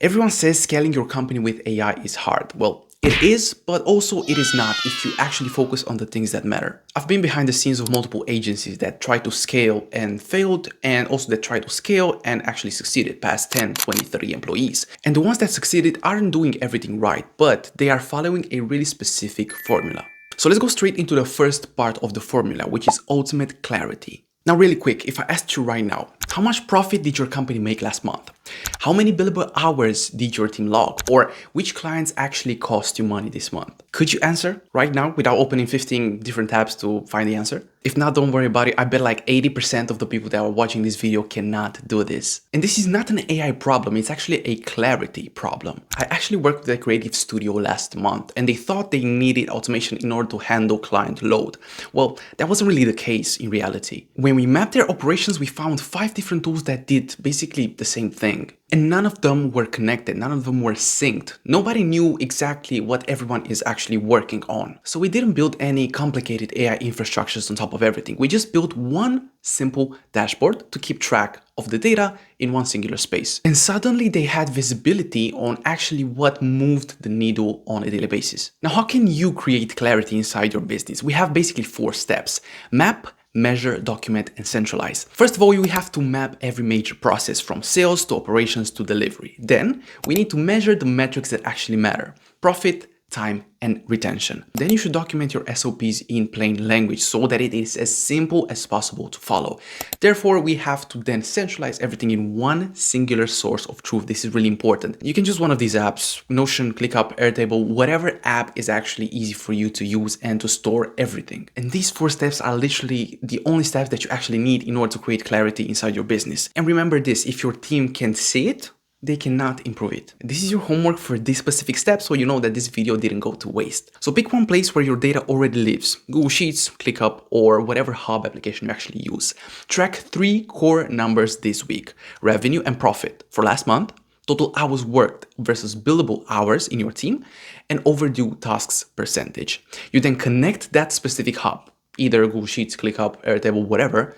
Everyone says scaling your company with AI is hard. Well, it is, but also it is not if you actually focus on the things that matter. I've been behind the scenes of multiple agencies that tried to scale and failed, and also that tried to scale and actually succeeded past 10, 20, 30 employees. And the ones that succeeded aren't doing everything right, but they are following a really specific formula. So let's go straight into the first part of the formula, which is ultimate clarity. Now, really quick, if I asked you right now, how much profit did your company make last month? How many billable hours did your team log? Or which clients actually cost you money this month? Could you answer right now without opening 15 different tabs to find the answer? If not, don't worry about it. I bet like 80% of the people that are watching this video cannot do this. And this is not an AI problem. It's actually a clarity problem. I actually worked with a creative studio last month and they thought they needed automation in order to handle client load. Well, that wasn't really the case in reality. When we mapped their operations, we found 5 different tools that did basically the same thing. And none of them were connected, none of them were synced. Nobody knew exactly what everyone is actually working on. So we didn't build any complicated AI infrastructures on top of everything. We just built one simple dashboard to keep track of the data in one singular space. And suddenly they had visibility on actually what moved the needle on a daily basis. Now, how can you create clarity inside your business? We have basically 4 steps: map, measure, document, and centralize. First of all, we have to map every major process from sales to operations to delivery. Then we need to measure the metrics that actually matter: profit, time, and retention. Then you should document your SOPs in plain language so that it is as simple as possible to follow. Therefore, we have to then centralize everything in one singular source of truth. This is really important. You can choose one of these apps: Notion, ClickUp, Airtable, whatever app is actually easy for you to use and to store everything. And these 4 steps are literally the only steps that you actually need in order to create clarity inside your business. And remember this: if your team can see it, they cannot improve it. This is your homework for this specific step, so you know that this video didn't go to waste. So pick one place where your data already lives: Google Sheets, ClickUp, or whatever hub application you actually use. Track 3 core numbers this week: revenue and profit for last month, total hours worked versus billable hours in your team, and overdue tasks percentage. You then connect that specific hub, either Google Sheets, ClickUp, Airtable, whatever,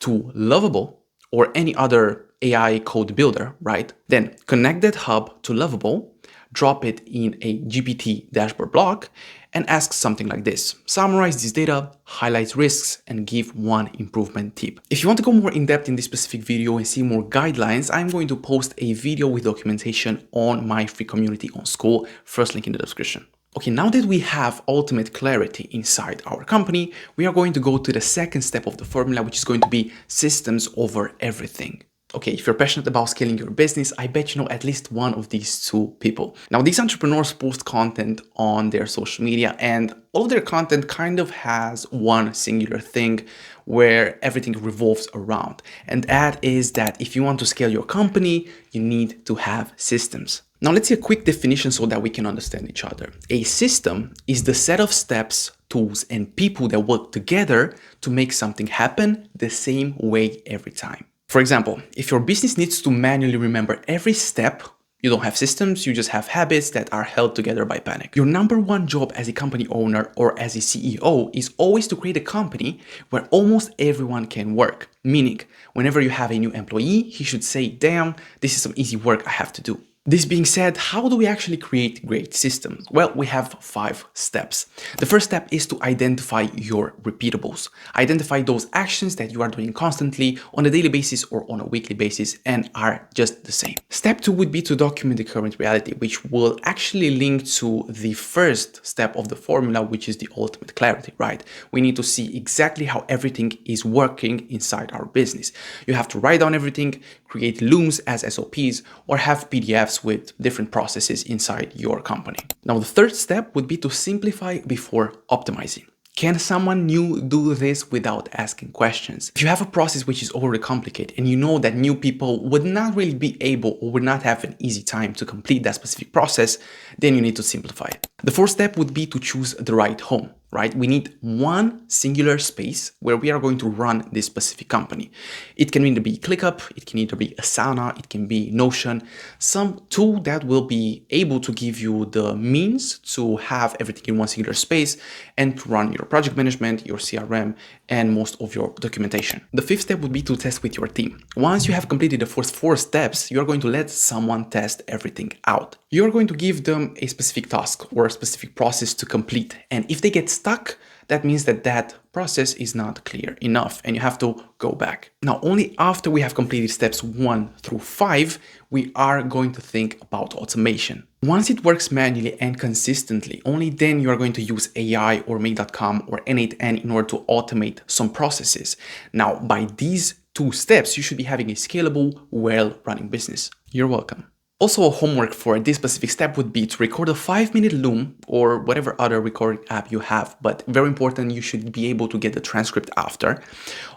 to Lovable or any other AI code builder, right? Then connect that hub to Lovable, drop it in a GPT dashboard block, and ask something like this: summarize this data, highlight risks, and give one improvement tip. If you want to go more in depth in this specific video and see more guidelines, I'm going to post a video with documentation on my free community on Skool, first link in the description. Okay, now that we have ultimate clarity inside our company, we are going to go to the second step of the formula, which is going to be systems over everything. Okay, if you're passionate about scaling your business, I bet you know at least one of these 2 people. Now, these entrepreneurs post content on their social media, and all of their content kind of has one singular thing where everything revolves around. And that is that if you want to scale your company, you need to have systems. Now, let's see a quick definition so that we can understand each other. A system is the set of steps, tools, and people that work together to make something happen the same way every time. For example, if your business needs to manually remember every step, you don't have systems, you just have habits that are held together by panic. Your number 1 job as a company owner or as a CEO is always to create a company where almost everyone can work. Meaning, whenever you have a new employee, he should say, damn, this is some easy work I have to do. This being said, how do we actually create great systems? Well, we have 5 steps. The first step is to identify your repeatables. Identify those actions that you are doing constantly on a daily basis or on a weekly basis and are just the same. Step 2 would be to document the current reality, which will actually link to the first step of the formula, which is the ultimate clarity, right? We need to see exactly how everything is working inside our business. You have to write down everything, create looms as SOPs, or have PDFs with different processes inside your company. Now, the third step would be to simplify before optimizing. Can someone new do this without asking questions? If you have a process which is already complicated and you know that new people would not really be able or would not have an easy time to complete that specific process, then you need to simplify it. The fourth step would be to choose the right home, right? We need one singular space where we are going to run this specific company. It can either be ClickUp, it can either be Asana, it can be Notion, some tool that will be able to give you the means to have everything in one singular space and to run your project management, your CRM, and most of your documentation. The fifth step would be to test with your team. Once you have completed the first 4 steps, you're going to let someone test everything out. You're going to give them a specific task or a specific process to complete. And if they get stuck, that means that that process is not clear enough and you have to go back. Now, only after we have completed steps 1 through 5, we are going to think about automation. Once it works manually and consistently, only then you are going to use AI or Make.com or N8N in order to automate some processes. Now, by these 2 steps, you should be having a scalable, well-running business. You're welcome. Also, a homework for this specific step would be to record a 5-minute Loom or whatever other recording app you have, but very important, you should be able to get the transcript after,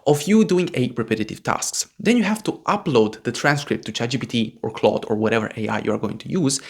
of you doing a repetitive tasks. Then you have to upload the transcript to ChatGPT or Claude or whatever AI you are going to use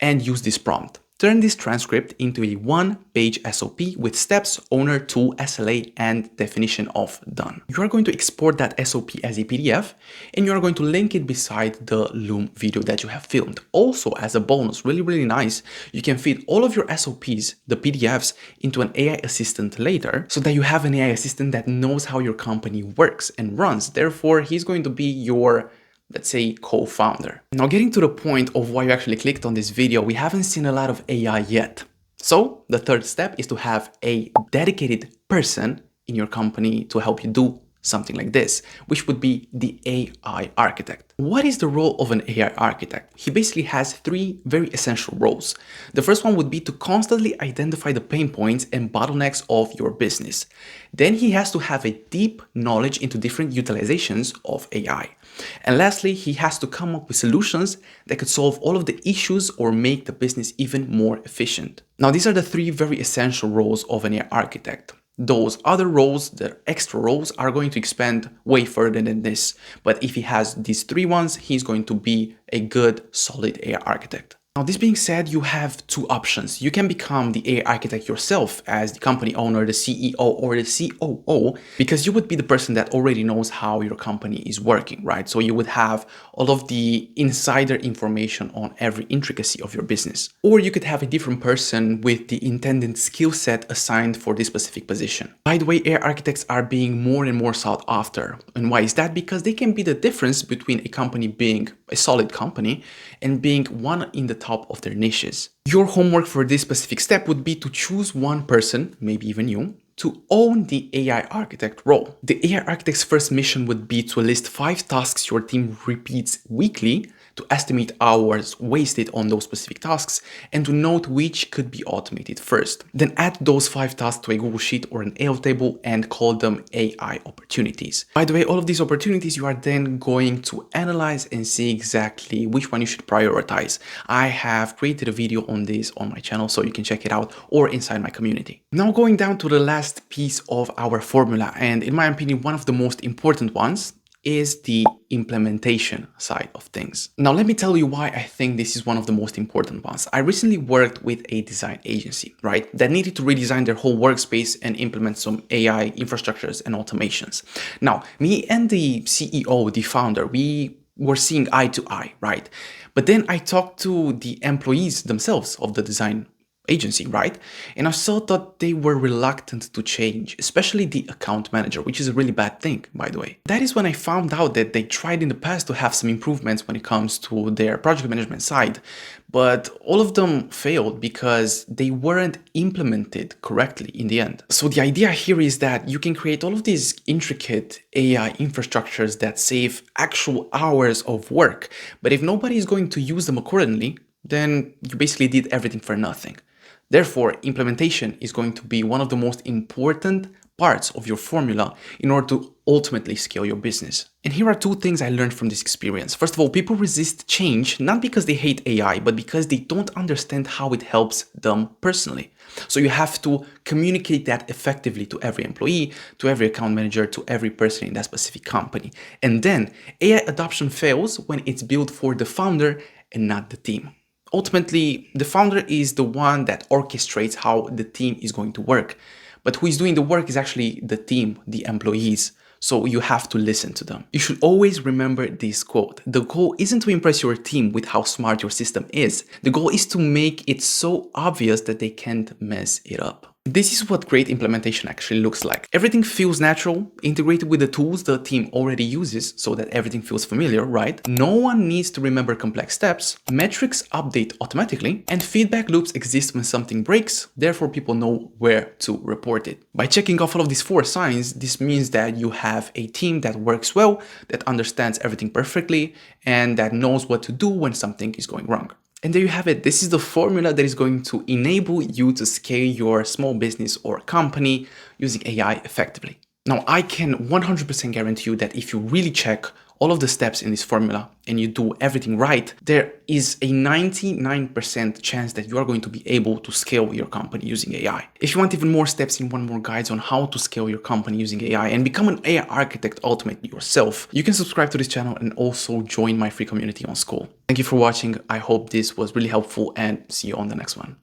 and use this prompt. Turn this transcript into a 1-page SOP with steps, owner, tool, SLA, and definition of done. You are going to export that SOP as a PDF and you are going to link it beside the Loom video that you have filmed. Also, as a bonus, really nice, you can feed all of your SOPs, the PDFs, into an AI assistant later so that you have an AI assistant that knows how your company works and runs. Therefore, he's going to be your, let's say, co-founder. Now, getting to the point of why you actually clicked on this video, we haven't seen a lot of AI yet. So the third step is to have a dedicated person in your company to help you do something like this, which would be the AI architect. What is the role of an AI architect? He basically has 3 very essential roles. The first one would be to constantly identify the pain points and bottlenecks of your business. Then he has to have a deep knowledge into different utilizations of AI. And lastly, he has to come up with solutions that could solve all of the issues or make the business even more efficient. Now, these are the 3 very essential roles of an AI architect. Those other roles, the extra roles, are going to expand way further than this. But if he has these 3 ones, he's going to be a good, solid AI architect. Now, this being said, you have 2 options. You can become the AI architect yourself as the company owner, the CEO or the COO, because you would be the person that already knows how your company is working, right? So you would have all of the insider information on every intricacy of your business. Or you could have a different person with the intended skill set assigned for this specific position. By the way, AI architects are being more and more sought after. And why is that? Because they can be the difference between a company being a solid company and being one in the top of their niches. Your homework for this specific step would be to choose one person, maybe even you, to own the AI architect role. The AI architect's first mission would be to list 5 tasks your team repeats weekly, to estimate hours wasted on those specific tasks, and to note which could be automated first. Then add those 5 tasks to a Google Sheet or an Airtable and call them AI opportunities. By the way, all of these opportunities you are then going to analyze and see exactly which one you should prioritize. I have created a video on this on my channel, so you can check it out, or inside my community. Now, going down to the last piece of our formula, and in my opinion, one of the most important ones, is the implementation side of things. Now, let me tell you why I think this is one of the most important ones. I recently worked with a design agency, right, that needed to redesign their whole workspace and implement some AI infrastructures and automations. Now, me and the CEO, the founder, we were seeing eye to eye, right? But then I talked to the employees themselves of the design agency, right? And I saw that they were reluctant to change, especially the account manager, which is a really bad thing, by the way. That is when I found out that they tried in the past to have some improvements when it comes to their project management side, but all of them failed because they weren't implemented correctly in the end. So the idea here is that you can create all of these intricate AI infrastructures that save actual hours of work, but if nobody is going to use them accordingly, then you basically did everything for nothing. Therefore, implementation is going to be one of the most important parts of your formula in order to ultimately scale your business. And here are 2 things I learned from this experience. First of all, people resist change not because they hate AI, but because they don't understand how it helps them personally. So you have to communicate that effectively to every employee, to every account manager, to every person in that specific company. And then AI adoption fails when it's built for the founder and not the team. Ultimately, the founder is the one that orchestrates how the team is going to work. But who is doing the work is actually the team, the employees. So you have to listen to them. You should always remember this quote. The goal isn't to impress your team with how smart your system is. The goal is to make it so obvious that they can't mess it up. This is what great implementation actually looks like. Everything feels natural, integrated with the tools the team already uses so that everything feels familiar, right? No one needs to remember complex steps, metrics update automatically, and feedback loops exist when something breaks, therefore people know where to report it. By checking off all of these 4 signs, this means that you have a team that works well, that understands everything perfectly, and that knows what to do when something is going wrong. And there you have it. This is the formula that is going to enable you to scale your small business or company using AI effectively. Now, I can 100% guarantee you that if you really check all of the steps in this formula and you do everything right, there is a 99% chance that you are going to be able to scale your company using AI. If you want even more steps and want more guides on how to scale your company using AI and become an AI architect ultimately yourself, you can subscribe to this channel and also join my free community on Skool. Thank you for watching. I hope this was really helpful and see you on the next one.